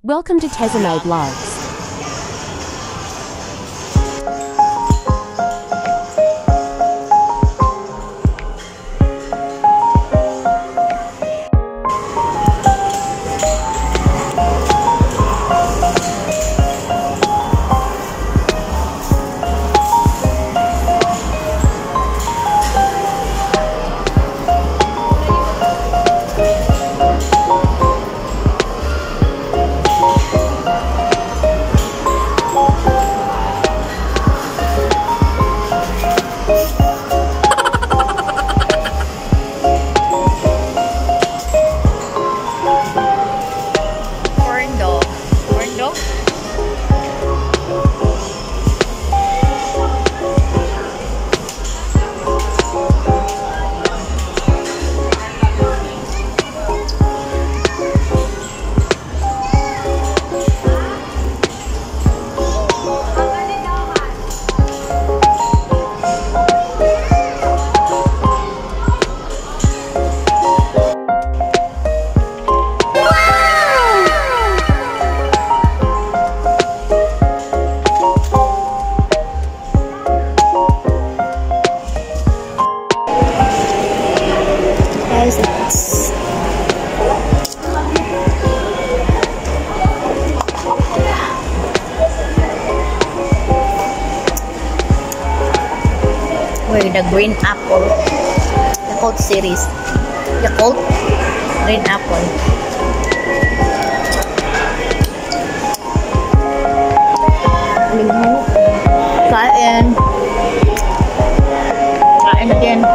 Welcome to Tezano Vlogs. The green apple, Yakult series, Yakult green apple. Kain again.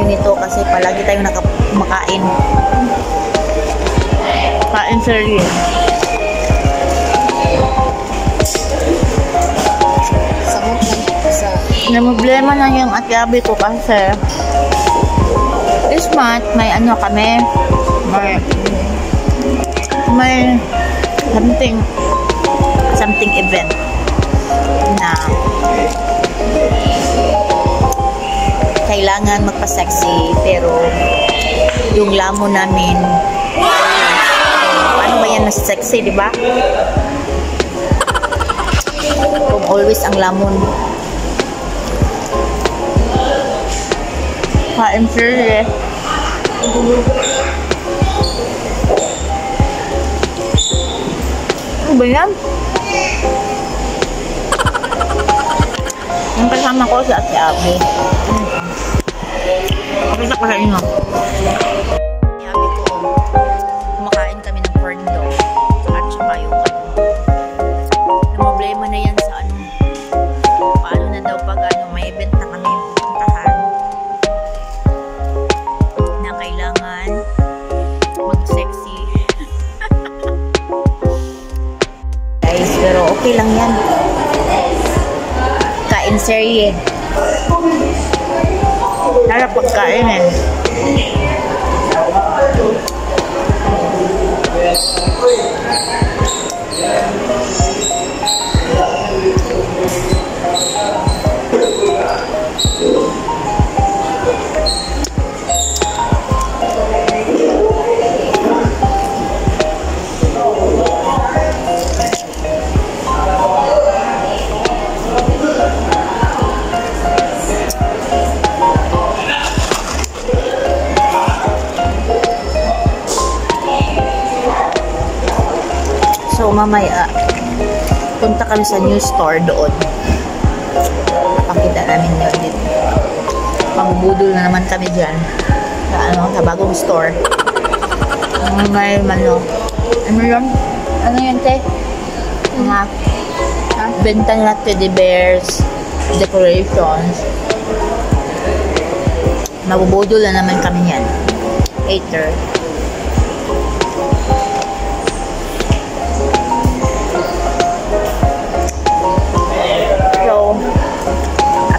Nito kasi palagi tayong kumakain. Kain serye. Na problema na yung ate-abi ko kasi this month may ano kami, may something event na kailangan magpa-sexy pero yung lamon namin paano ba yan na sexy, di ba? Kung always ang lamon kain serye. Ano ba yan? Yung kasama ko si Ate Abi. Pakita ko sa inyo. Sabi ko, kumakain kami ng corn dog at saka yung problema na yan sa ano, paano na daw pag ano, may event na kami puntahan na kailangan mag-sexy. Guys, pero okay lang yan. Kain serye. Harap pagkain eh. So mamaya Punta kami sa new store doon. Pakita namin yun dito. Magbudol na naman kami dyan. Sa bagong store. May ano yun? Ano yun, te? Benta nila teddy bears, decorations. Magbubudol na naman kami yan. Later.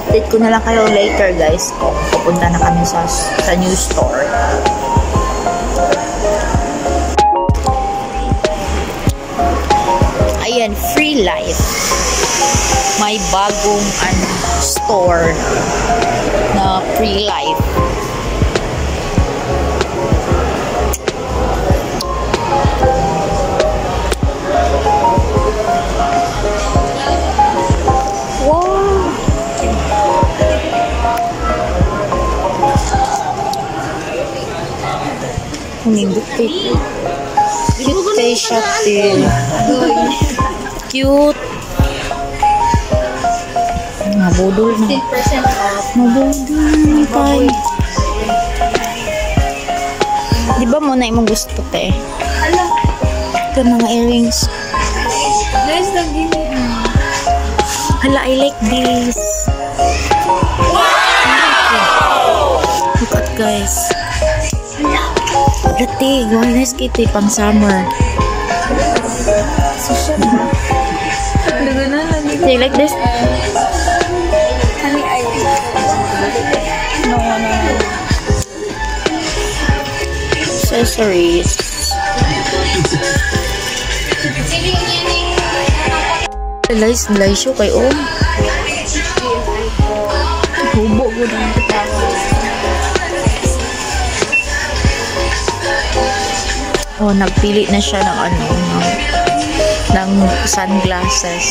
Update ko na lang kayo later, guys, kung pupunta na kami sa new store. Ayan, Free Life. May bagong store na Free Life. Cute tayo siya, cute. Mabudol na. Mabudol tayo. Di ba mo na imong gusto, te? Ito mga earrings. Hala, I like this. Look at, guys. Dati, gawin na skate pang summer. Do you like this? No. Accessories. Lies siya kay Om. Hubo ko na. Oh, nagpili na siya ng ng sunglasses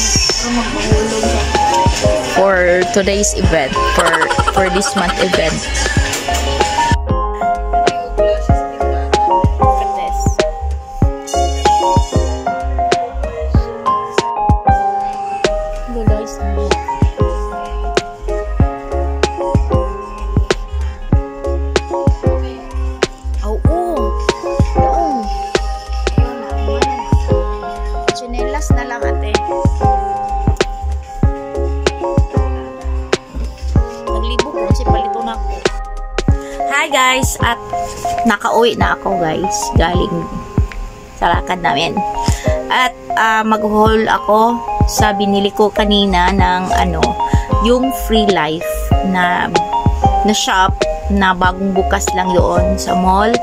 for today's event, for this month event. Hi guys, at nakauwi na ako guys, galing sa lakad namin. At mag-haul ako sa binili ko kanina ng yung Free Life na shop na bagong bukas lang doon sa mall.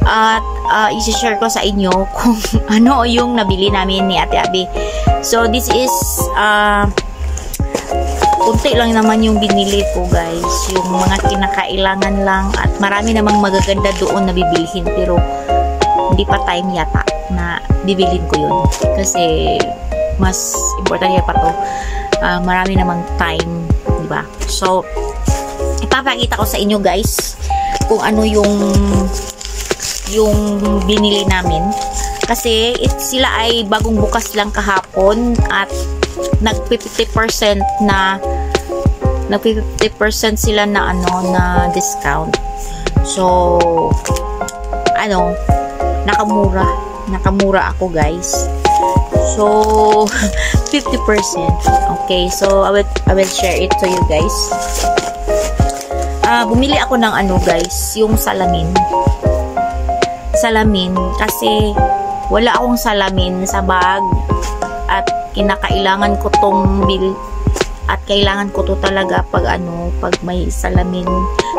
At i-share ko sa inyo kung ano yung nabili namin ni Ate Abby. So this is kunti lang naman yung binili ko guys, yung mga kinakailangan lang, at marami namang magaganda doon na bibilhin, pero hindi pa time yata na bibilhin ko yun kasi mas importante pa to. Marami namang time, diba? So ipapakita ko sa inyo guys kung ano yung binili namin kasi sila ay bagong bukas lang kahapon at nag 50% sila na na discount. So nakamura ako guys. So 50%. Okay, so I will share it to you guys. Bumili ako ng guys, yung salamin kasi wala akong salamin sa bag at kinakailangan ko tong at kailangan ko to talaga pag may salamin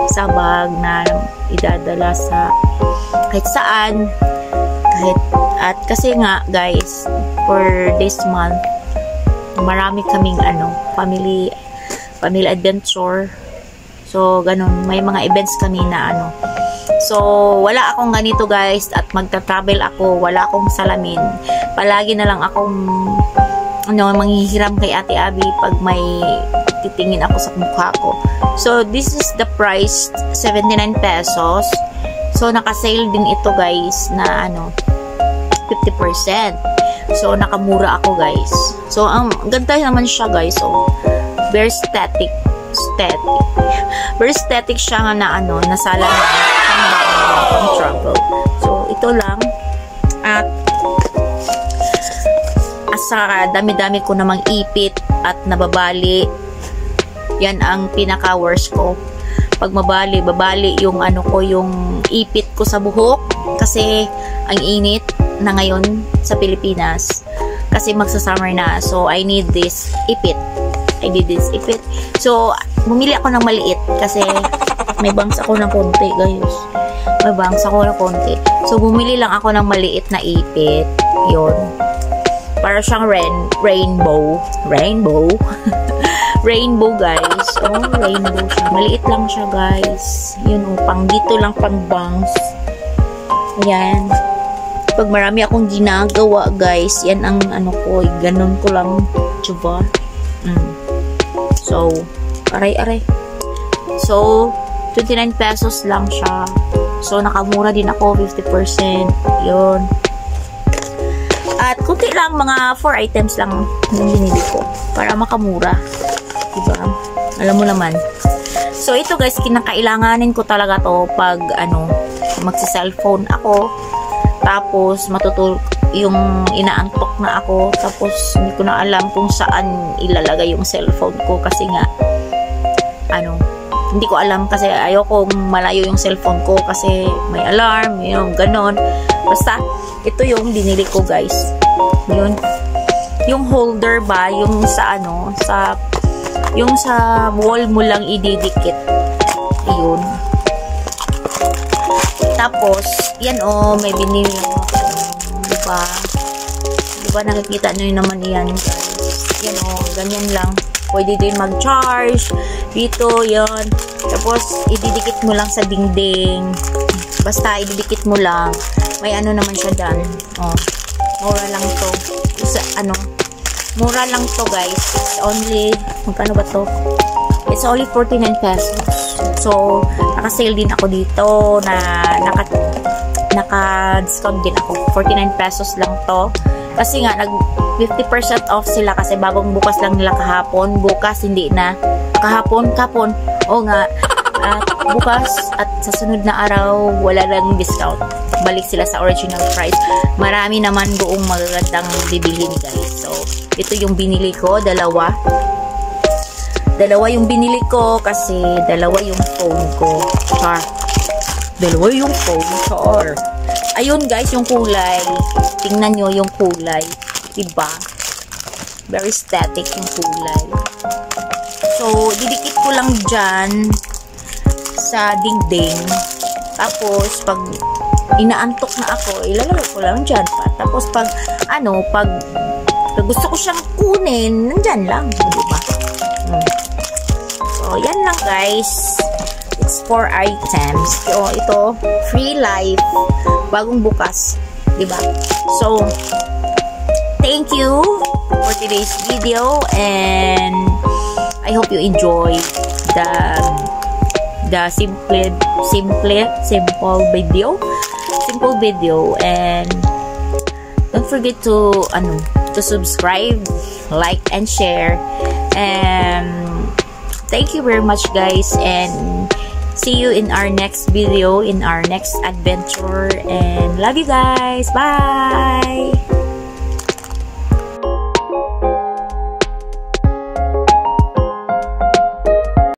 sa bag na idadala sa kahit saan, at kasi nga guys, for this month marami kaming family adventure, so ganun, may mga events kami na so wala akong ganito guys, at magta-travel ako, wala akong salamin, palagi na lang akong manghihiram kay Ate Abby pag may titingin ako sa mukha ko. So this is the price, 79 pesos. So naka-sale din ito guys na 50%. So, nakamura ako, guys. So, ang ganda naman siya, guys. So, very static. Very static siya nga na ano, nasala na pang travel. So, ito lang. At asa dami-dami ko namang ipit at nababali. Yan ang pinaka-worst ko. Pag babali yung ano ko, yung ipit ko sa buhok kasi ang init na ngayon sa Pilipinas kasi magsa-summer na. So, I need this ipit. So, bumili ako ng maliit kasi may bangs ako ng konti, guys. So, bumili lang ako ng maliit na ipit. Yun. Para siyang rainbow. Rainbow, guys. Oh, rainbow siya. Maliit lang siya, guys. Yun, oh, pang dito lang, pang bangs. Ayan. Pag marami akong ginagawa, guys, yan ang ano ko, ganun ko lang, diba? So, aray. So, 29 pesos lang siya. So, nakamura din ako, 50%. Yun. At kunti lang, mga 4 items lang yung binili ko para makamura. Diba? Alam mo naman. So, ito guys, kinakailanganin ko talaga to pag, ano, magsi-cellphone ako. Tapos, matutulog yung inaantok na ako. Tapos, hindi ko na alam kung saan ilalagay yung cellphone ko. Kasi nga, ano, hindi ko alam kasi ayokong malayo yung cellphone ko kasi may alarm, yung ganon. Basta, ito yung binili ko, guys. Yun. Yung holder ba, yung sa ano, yung sa wall mo lang ididikit. Yun. Tapos, yan oh, may binili ako. Diba? Diba nakikita nyo naman yan, guys. Yan oh, ganyan lang. Pwede din mag-charge. Dito, yan. Tapos, ididikit mo lang sa dingding. Basta, ididikit mo lang. May ano naman siya dyan. Oh, mura lang to. Isa, ano, mura lang to, guys. It's only, magkano ba to? It's only 49 pesos. So, naka-sale din ako dito na naka-discount din ako. 49 pesos lang to. Kasi nga, 50% off sila kasi bagong bukas lang nila kahapon. Bukas, hindi na. Kahapon. O nga. At bukas at sa sunod na araw, wala lang discount. Balik sila sa original price. Marami naman buong magagandang bibilhin, guys. So, ito yung binili ko. Dalawa yung binili ko kasi dalawa yung phone ko. Dalawa yung phone. Char. Ayun, guys, yung kulay. Tingnan nyo yung kulay. Diba? Very static yung kulay. So, didikit ko lang dyan sa dingding. Tapos, pag inaantok na ako, ilalagay ko lang dyan pa. Tapos, pag gusto ko siyang kunin, nandyan lang. Diba? So, yan lang, guys. It's 4 items. So, ito, free life. Bagong bukas. Diba? So, thank you for today's video and I hope you enjoy the simple video and don't forget to subscribe, like and share, and thank you very much, guys, and see you in our next video, in our next adventure, and love you guys. Bye.